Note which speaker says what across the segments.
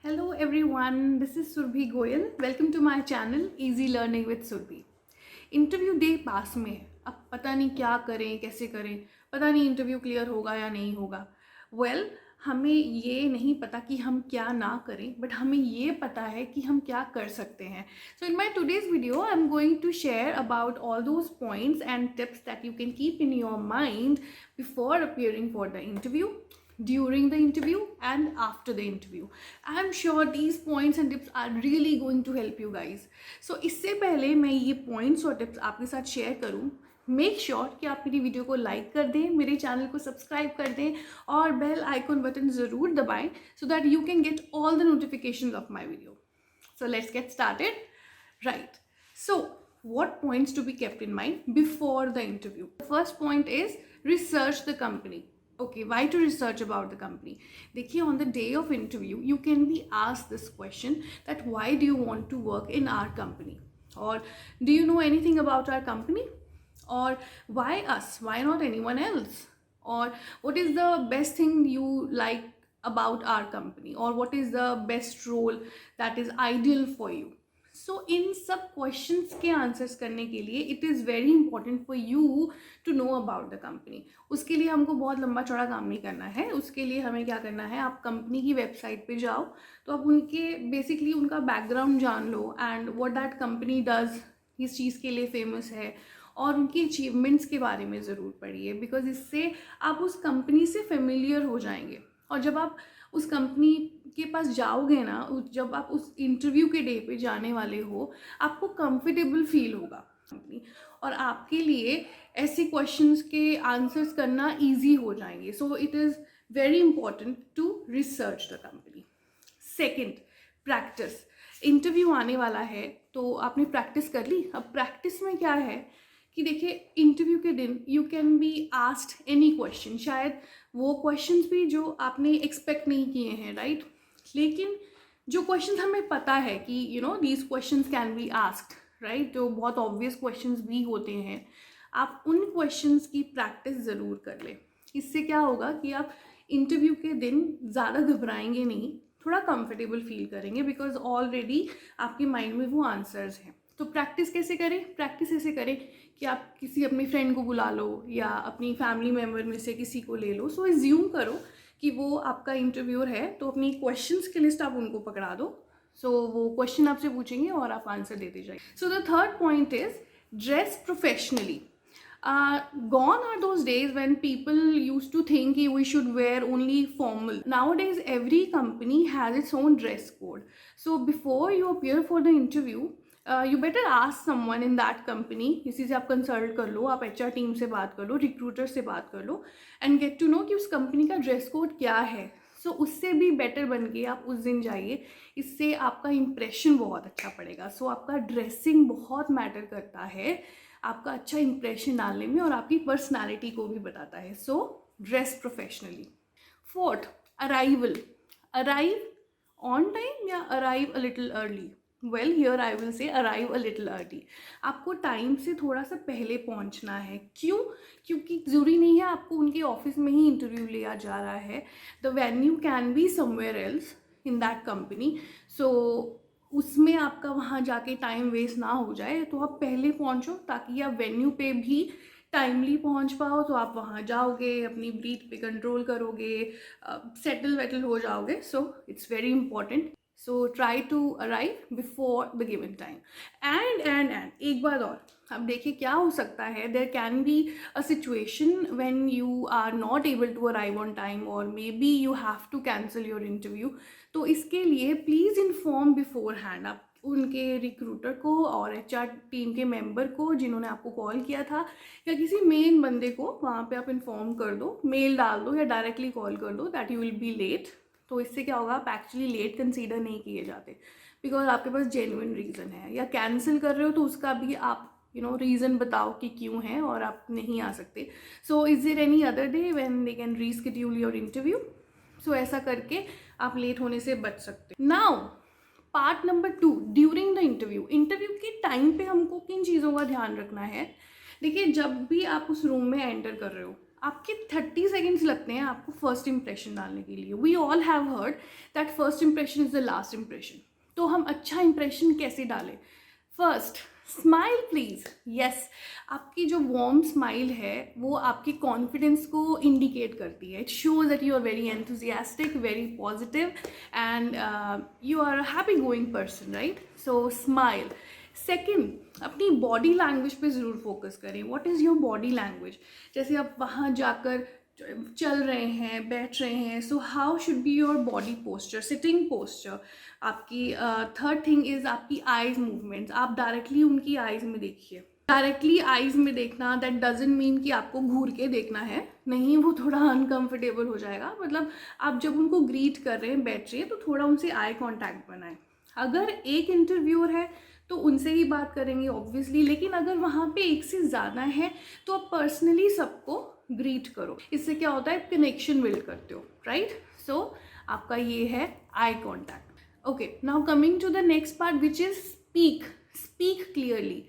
Speaker 1: Hello everyone, this is Surbhi Goyal. Welcome to my channel Easy Learning with Surbhi. Interview day पास में है, अब पता नहीं क्या करें कैसे करें, पता नहीं इंटरव्यू क्लियर होगा या नहीं होगा। हमें ये नहीं पता कि हम क्या ना करें, बट हमें ये पता है कि हम क्या कर सकते हैं। So in my today's video I am going to share about all those points and tips that you can keep in your mind before appearing for the interview, during the interview and after the interview. I am sure these points and tips are really going to help you guys. So इससे पहले मैं ये points और tips आपके साथ share करूँ, make sure कि आप मेरी वीडियो को लाइक कर दें, मेरे चैनल को सब्सक्राइब कर दें और बेल आइकॉन बटन ज़रूर दबाएं so that you can get all the notifications of my video. So let's get started. Right, so what points to be kept in mind before the interview? The first point is research the company. Okay, why to research about the company? देखिए, on the day of interview you can be asked this question that why do you want to work in our company, or do you know anything about our company, or why us, why not anyone else, or what is the best thing you like about our company, or what is the best role that is ideal for you. So इन सब questions के answers करने के लिए it is very important for you to know about the company. उसके लिए हमको बहुत लंबा चौड़ा काम नहीं करना है. उसके लिए हमें क्या करना है, आप कंपनी की वेबसाइट पे जाओ तो आप उनके बेसिकली उनका बैकग्राउंड जान लो and what that company does, किस चीज़ के लिए फेमस है, और उनकी अचीवमेंट्स के बारे में ज़रूर पढ़िए, बिकॉज इससे आप उस कंपनी से फेमिलियर हो जाएंगे. और जब आप उस कंपनी के पास जाओगे ना, जब आप उस इंटरव्यू के डे पे जाने वाले हो, आपको कंफर्टेबल फील होगा कंपनी, और आपके लिए ऐसे क्वेश्चंस के आंसर्स करना इजी हो जाएंगे. So it is very important to research the company. Second, practice. Interview आने वाला है तो आपने प्रैक्टिस कर ली. अब प्रैक्टिस में क्या है कि देखिए, इंटरव्यू के दिन you can be asked any question, शायद वो क्वेश्चंस भी जो आपने एक्सपेक्ट नहीं किए हैं, राइट. लेकिन जो क्वेश्चंस हमें पता है कि you know these questions can be asked, right, जो बहुत ऑब्वियस क्वेश्चंस भी होते हैं, आप उन क्वेश्चंस की प्रैक्टिस ज़रूर कर लें. इससे क्या होगा कि आप इंटरव्यू के दिन ज़्यादा घबराएंगे नहीं, थोड़ा कंफर्टेबल फील करेंगे, बिकॉज ऑलरेडी आपके माइंड में वो आंसर्स हैं. तो प्रैक्टिस कैसे करें? प्रैक्टिस ऐसे करें कि आप किसी अपने फ्रेंड को बुला लो या अपनी फैमिली मेम्बर में से किसी को ले लो. सो एज्यूम करो कि वो आपका इंटरव्यूअर है, तो अपनी क्वेश्चंस की लिस्ट आप उनको पकड़ा दो. सो वो क्वेश्चन आपसे पूछेंगे और आप आंसर देते जाइए. So the third point is dress professionally. Gone are those days when people used to think we should wear only formal. Nowadays every company has its own dress code. So before you appear for the interview, you better ask someone in that company. किसी से आप consult कर लो, आप HR team से बात कर लो, recruiter से बात कर लो एंड गेट टू नो कि उस कंपनी का ड्रेस कोड क्या है. सो उससे भी बेटर बन के आप उस दिन जाइए. इससे आपका इंप्रेशन बहुत अच्छा पड़ेगा. सो आपका ड्रेसिंग बहुत मैटर करता है आपका अच्छा इंप्रेशन डालने में, और आपकी पर्सनैलिटी को भी बताता है. So dress professionally. Fourth, arrival. Arrive on time या arrive a little early. Well here I will say arrive a little early. आपको टाइम से थोड़ा सा पहले पहुंचना है. क्यों? क्योंकि ज़रूरी नहीं है आपको उनके ऑफिस में ही इंटरव्यू लिया जा रहा है. The venue can be somewhere else in that company. So उसमें आपका वहाँ जाके टाइम वेस्ट ना हो जाए, तो आप पहले पहुँचो ताकि आप वेन्यू पे भी टाइमली पहुँच पाओ. तो आप वहाँ जाओगे, अपनी ब्रीथ पे कंट्रोल करोगे, सेटल वेटल हो जाओगे. So it's very important. So try to arrive before the given time. And एक बात और, अब देखिए क्या हो सकता है, there can be a situation when you are not able to arrive on time, और maybe you have to cancel your interview. तो इसके लिए प्लीज़ इन्फॉर्म बिफोर हैंड. आप उनके रिक्रूटर को और HR टीम के मेंबर को जिन्होंने आपको कॉल किया था, या किसी मेन बंदे को वहाँ पे आप इन्फॉर्म कर दो, मेल डाल दो या डायरेक्टली कॉल कर दो that you will be late. तो इससे क्या होगा, आप एक्चुअली लेट कंसीडर नहीं किए जाते, बिकॉज आपके पास जेन्युइन रीज़न है. या कैंसिल कर रहे हो तो उसका भी आप रीज़न बताओ कि क्यों है और आप नहीं आ सकते. So is there any other day when they can reschedule your interview. So ऐसा करके आप लेट होने से बच सकते. Now part number 2, during the interview. Interview के टाइम पे हमको किन चीज़ों का ध्यान रखना है? देखिए, जब भी आप उस रूम में एंटर कर रहे हो, आपके 30 सेकेंड्स लगते हैं आपको फर्स्ट इंप्रेशन डालने के लिए. We all have heard that first impression is the last impression. तो हम अच्छा इंप्रेशन कैसे डालें? First, smile please. यस, आपकी जो वार्म स्माइल है वो आपके कॉन्फिडेंस को इंडिकेट करती है. It shows that you are very enthusiastic, very positive and you are a happy going person, right? So smile. Second, अपनी बॉडी लैंग्वेज पे ज़रूर फोकस करें. What is your body language? जैसे आप वहाँ जाकर चल रहे हैं, बैठ रहे हैं, so how should be your body posture, sitting posture. आपकी थर्ड थिंग इज़ आपकी आइज़ मूवमेंट्स. आप डायरेक्टली उनकी आइज़ में देखिए. डायरेक्टली आइज़ में देखना दैट डजंट मीन कि आपको घूर के देखना है, नहीं, वो थोड़ा अनकम्फर्टेबल हो जाएगा. मतलब आप जब उनको ग्रीट कर रहे हैं, बैठ रहे हैं, तो थोड़ा उनसे आई कॉन्टैक्ट बनाएं. अगर एक इंटरव्यूअर है तो उनसे ही बात करेंगे ऑब्वियसली, लेकिन अगर वहाँ पे एक से ज़्यादा है तो आप पर्सनली सबको ग्रीट करो. इससे क्या होता है, कनेक्शन बिल्ड करते हो, राइट? सो आपका ये है eye contact. Okay, now coming to the next part which is speak. Speak clearly.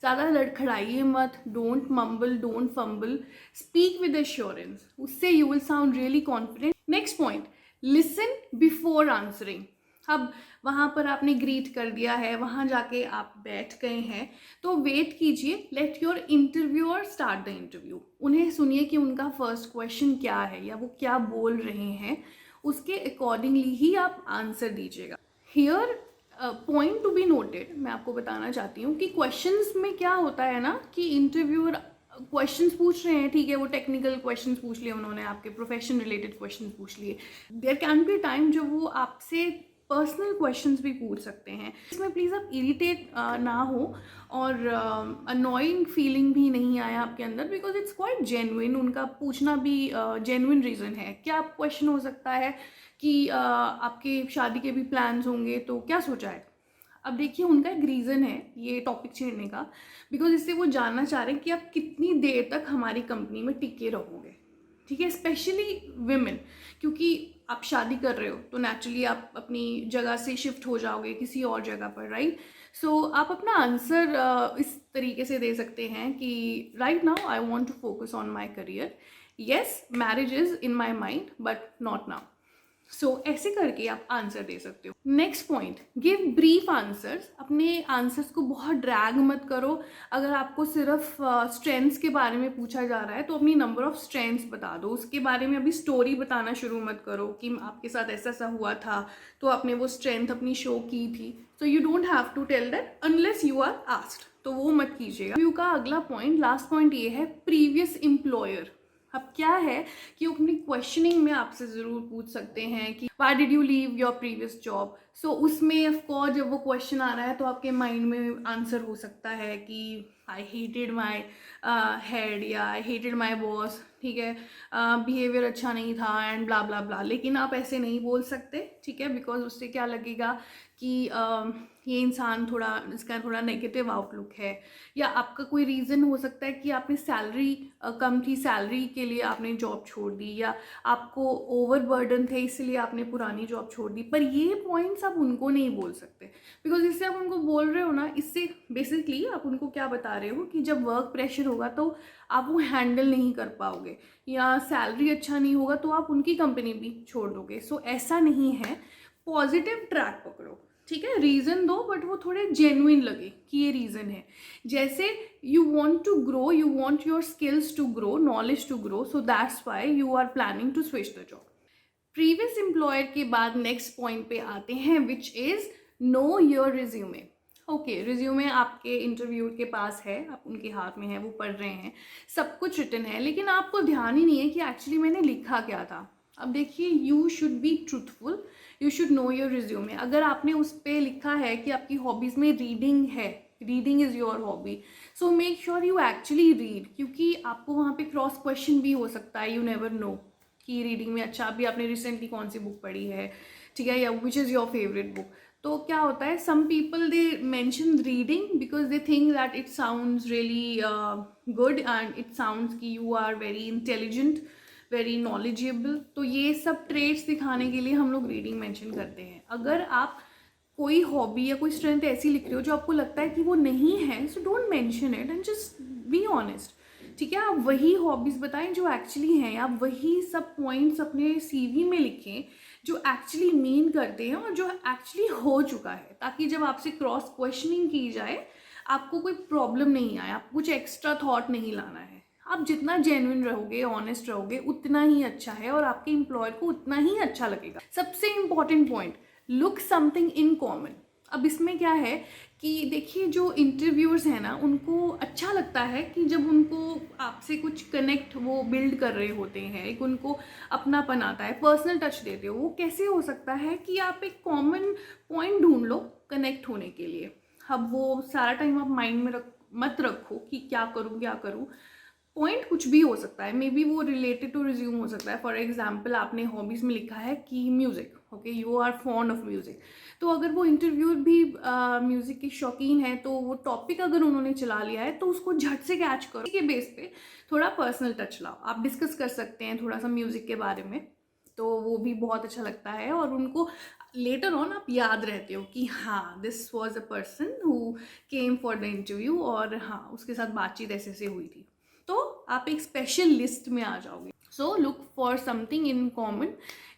Speaker 1: ज़्यादा लड़खड़ाइए मत. Don't mumble, don't fumble. Speak with assurance. उससे you will sound really confident. Next point, listen before answering. अब वहाँ पर आपने greet कर दिया है, वहाँ जाके आप बैठ गए हैं, तो वेट कीजिए. Let your interviewer start the interview. उन्हें सुनिए कि उनका फर्स्ट क्वेश्चन क्या है या वो क्या बोल रहे हैं. उसके अकॉर्डिंगली ही आप आंसर दीजिएगा. Here point to be noted, मैं आपको बताना चाहती हूँ कि क्वेश्चंस में क्या होता है ना कि इंटरव्यूअर क्वेश्चंस पूछ रहे हैं, ठीक है, वो टेक्निकल क्वेश्चंस पूछ लिए उन्होंने, आपके प्रोफेशन रिलेटेड क्वेश्चंस पूछ लिए. देयर कैन बी टाइम जब वो आपसे पर्सनल क्वेश्चंस भी पूछ सकते हैं. इसमें प्लीज़ आप इरिटेट ना हो और अनोइंग फीलिंग भी नहीं आया आपके अंदर, बिकॉज इट्स क्वाइट जेन्युइन. उनका पूछना भी जेन्युइन रीज़न है. क्या क्वेश्चन हो सकता है कि आपके शादी के भी प्लान्स होंगे, तो क्या सोचा है? अब देखिए, उनका एक रीज़न है ये टॉपिक छेड़ने का, बिकॉज इससे वो जानना चाह रहे हैं कि आप कितनी देर तक हमारी कंपनी में टिके रहोगे, ठीक है, स्पेशली विमेन. क्योंकि आप शादी कर रहे हो तो नेचुरली आप अपनी जगह से शिफ्ट हो जाओगे किसी और जगह पर, राइट? सो आप अपना आंसर इस तरीके से दे सकते हैं कि right now I want to focus on my career. Yes, marriage is in my mind but not now. So ऐसे करके आप आंसर दे सकते हो. Next point, give brief answers. अपने आंसर्स को बहुत ड्रैग मत करो. अगर आपको सिर्फ स्ट्रेंथ्स के बारे में पूछा जा रहा है तो अपनी नंबर ऑफ स्ट्रेंथ्स बता दो. उसके बारे में अभी स्टोरी बताना शुरू मत करो कि आपके साथ ऐसा ऐसा हुआ था तो आपने वो स्ट्रेंथ अपनी शो की थी. So you don't have to tell that unless you are asked, तो वो मत कीजिएगा. व्यू का अगला पॉइंट, लास्ट पॉइंट, ये है प्रीवियस एम्प्लॉयर. अब क्या है कि अपनी क्वेश्चनिंग में आपसे ज़रूर पूछ सकते हैं कि why did you leave your previous job. So उसमें ऑफकोर्स जब वो क्वेश्चन आ रहा है तो आपके माइंड में आंसर हो सकता है कि आई हेटेड माई हेड या आई हेटेड माई बॉस, ठीक है, बिहेवियर अच्छा नहीं था एंड ब्ला ब्ला ब्ला. लेकिन आप ऐसे नहीं बोल सकते, ठीक है, बिकॉज उससे क्या लगेगा कि ये इंसान थोड़ा, इसका थोड़ा नेगेटिव आउटलुक है. या आपका कोई रीज़न हो सकता है कि आपने सैलरी कम थी, सैलरी के लिए आपने जॉब छोड़ दी, या आपको ओवरबर्डन थे इसलिए आपने पुरानी जॉब छोड़ दी. पर ये पॉइंट्स आप उनको नहीं बोल सकते, बिकॉज इससे आप उनको बोल रहे हो ना, इससे बेसिकली आप उनको क्या बता रहे हो कि जब वर्क प्रेशर होगा तो आप वो हैंडल नहीं कर पाओगे, या सैलरी अच्छा नहीं होगा तो आप उनकी कंपनी भी छोड़ दोगे. सो ऐसा नहीं है. पॉजिटिव ट्रैक पकड़ो, ठीक है, रीज़न दो बट वो थोड़े जेन्युइन लगे कि ये रीज़न है. जैसे you want to grow, you want your skills to grow, knowledge to grow, so that's why you are planning to switch the job. Previous employer के बाद नेक्स्ट पॉइंट पे आते हैं which is know your resume. Okay, resume आपके interview के पास है, आप उनके हाथ में है, वो पढ़ रहे हैं, सब कुछ रिटन है, लेकिन आपको ध्यान ही नहीं है कि एक्चुअली मैंने लिखा क्या था. अब देखिए, you should be truthful, you should know your resume. अगर आपने उस पर लिखा है कि आपकी हॉबीज़ में रीडिंग है, reading is your hobby, so make sure you actually read, क्योंकि आपको वहाँ पे क्रॉस क्वेश्चन भी हो सकता है. यू नेवर नो कि रीडिंग में अच्छा, अभी आपने रिसेंटली कौन सी बुक पढ़ी है, ठीक है, या which is your favourite book. तो क्या होता है, some people they mention reading because they think that it sounds really good and it sounds कि you are very intelligent, very knowledgeable. तो ये सब ट्रेड्स दिखाने के लिए हम लोग रीडिंग मेंशन करते हैं. अगर आप कोई हॉबी या कोई स्ट्रेंथ ऐसी लिख रहे हो जो आपको लगता है कि वो नहीं है, so don't mention it and just be honest. ठीक है, आप वही हॉबीज़ बताएं जो एक्चुअली हैं, आप वही सब पॉइंट्स अपने सीवी में लिखें जो एक्चुअली मीन करते हैं और जो एक्चुअली हो चुका है, ताकि जब आपसे क्रॉस क्वेश्चनिंग की जाए आपको कोई प्रॉब्लम नहीं आए, आपको कुछ एक्स्ट्रा थॉट नहीं लाना है। आप जितना जेन्युइन रहोगे, ऑनेस्ट रहोगे, उतना ही अच्छा है और आपके एम्प्लॉयर को उतना ही अच्छा लगेगा। सबसे important point, look something in common. अब इसमें क्या है कि देखिए, जो इंटरव्यूअर्स हैं ना, उनको अच्छा लगता है कि जब उनको आपसे कुछ कनेक्ट वो बिल्ड कर रहे होते हैं, एक उनको अपनापन आता है, पर्सनल टच देते हो। वो कैसे हो सकता है कि आप एक कॉमन पॉइंट ढूंढ लो कनेक्ट होने के लिए। अब वो सारा टाइम आप माइंड में मत रखो कि क्या करूँ क्या करूँ। पॉइंट कुछ भी हो सकता है, मे बी वो रिलेटेड टू रिज्यूम हो सकता है। फॉर एग्जाम्पल, आपने हॉबीज़ में लिखा है कि music, okay, you are fond of music, तो अगर वो इंटरव्यूअर भी म्यूज़िक के शौकीन है, तो वो टॉपिक अगर उन्होंने चला लिया है तो उसको झट से कैच करो, के बेस पे थोड़ा पर्सनल टच लाओ। आप डिस्कस कर सकते हैं थोड़ा सा म्यूज़िक के बारे में, तो वो भी बहुत अच्छा लगता है और उनको लेटर ऑन आप याद रहते हो कि हाँ, this was a person who came for the interview, और हाँ, उसके साथ बातचीत ऐसे से हुई थी, तो आप एक स्पेशल लिस्ट में आ जाओगे। So look for something in common,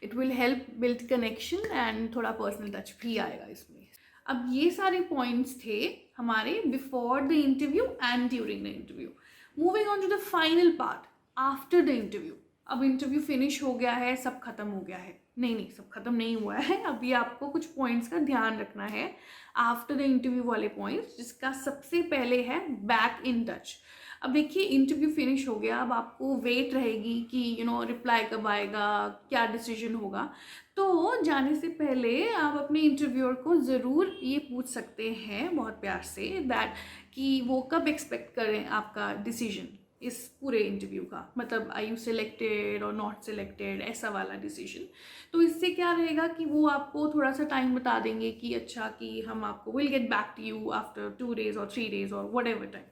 Speaker 1: it will help build connection and थोड़ा पर्सनल टच भी आएगा इसमें। अब ये सारे पॉइंट्स थे हमारे before the interview and during the interview. Moving on to the final part, after the interview. अब इंटरव्यू फिनिश हो गया है, सब खत्म हो गया है। नहीं, सब खत्म नहीं हुआ है, अभी आपको कुछ पॉइंट्स का ध्यान रखना है आफ्टर द इंटरव्यू वाले पॉइंट्स, जिसका सबसे पहले है बैक इन टच। अब देखिए, इंटरव्यू फिनिश हो गया, अब आपको वेट रहेगी कि रिप्लाई कब आएगा, क्या डिसीजन होगा। तो जाने से पहले आप अपने इंटरव्यूअर को ज़रूर ये पूछ सकते हैं बहुत प्यार से दैट कि वो कब एक्सपेक्ट करें आपका डिसीजन इस पूरे इंटरव्यू का, मतलब आई यू सिलेक्टेड और नॉट सिलेक्टेड, ऐसा वाला डिसीजन। तो इससे क्या रहेगा कि वो आपको थोड़ा सा टाइम बता देंगे कि अच्छा, कि हम आपको will get back to you after 2 days और 3 days और वट एवर टाइम।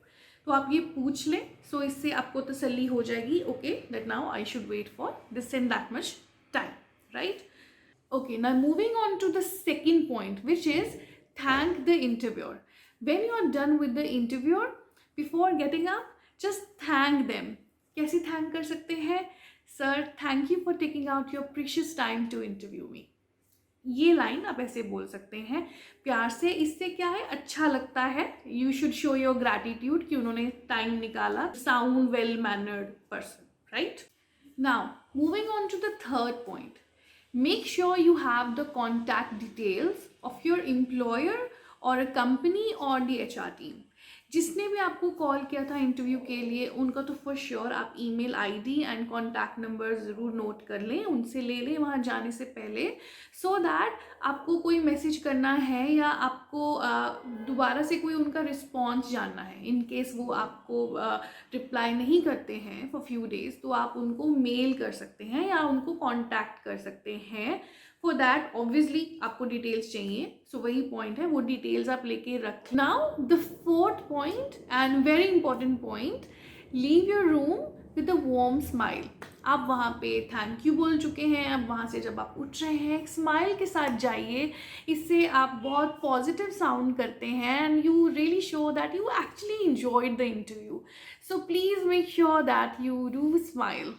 Speaker 1: तो आप ये पूछ लें, सो इससे आपको तसल्ली हो जाएगी, okay, that now I should wait for this and that much time, right? Okay, now moving on to the second point, which is thank the interviewer. When you are done with the interviewer, before getting up, just thank them. कैसे thank कर सकते हैं? Sir, thank you for taking out your precious time to interview me. ये line आप ऐसे बोल सकते हैं प्यार से। इससे क्या है, अच्छा लगता है। You should show your gratitude कि उन्होंने टाइम निकाला। Sound well mannered person, right? Now moving on to the third point, make sure you have the contact details of your employer or a company or the HR team. जिसने भी आपको call किया था interview के लिए, उनका तो for sure आप email ID and contact number ज़रूर नोट कर लें, उनसे ले लें वहाँ जाने से पहले, सो दैट आपको कोई मैसेज करना है या आपको दोबारा से कोई उनका रिस्पॉन्स जानना है, इन केस वो आपको रिप्लाई नहीं करते हैं फॉर फ्यू डेज, तो आप उनको मेल कर सकते हैं या उनको कॉन्टैक्ट कर सकते हैं। फॉर दैट ऑब्वियसली आपको डिटेल्स चाहिए, सो वही पॉइंट है, वो डिटेल्स आप लेके रख। Now the fourth point and very important point, leave your room with a warm smile. आप वहाँ पे थैंक यू बोल चुके हैं, अब वहाँ से जब आप उठ रहे हैं एक स्माइल के साथ जाइए, इससे आप बहुत पॉजिटिव साउंड करते हैं and you really show that you actually enjoyed the interview. So please make sure that you do smile.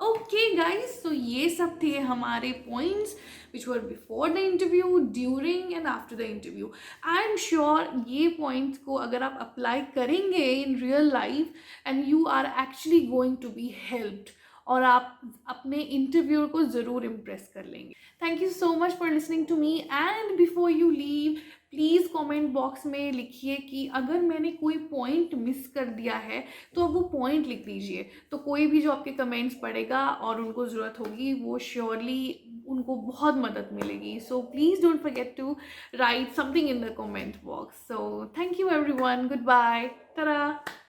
Speaker 1: Okay guys, तो ये सब थे हमारे points which were before the interview, during and after the interview. I am sure ये points को अगर आप apply करेंगे in real life and you are actually going to be helped, और आप अपने इंटरव्यूअर को ज़रूर इम्प्रेस कर लेंगे। Thank you so much for listening to me, and before you leave please comment box में लिखिए कि अगर मैंने कोई पॉइंट मिस कर दिया है तो अब वो पॉइंट लिख दीजिए, तो कोई भी जो आपके कमेंट्स पढ़ेगा और उनको ज़रूरत होगी, वो श्योरली उनको बहुत मदद मिलेगी। So please don't forget to write something in the comment box. So thank you everyone, good bye, ta-da।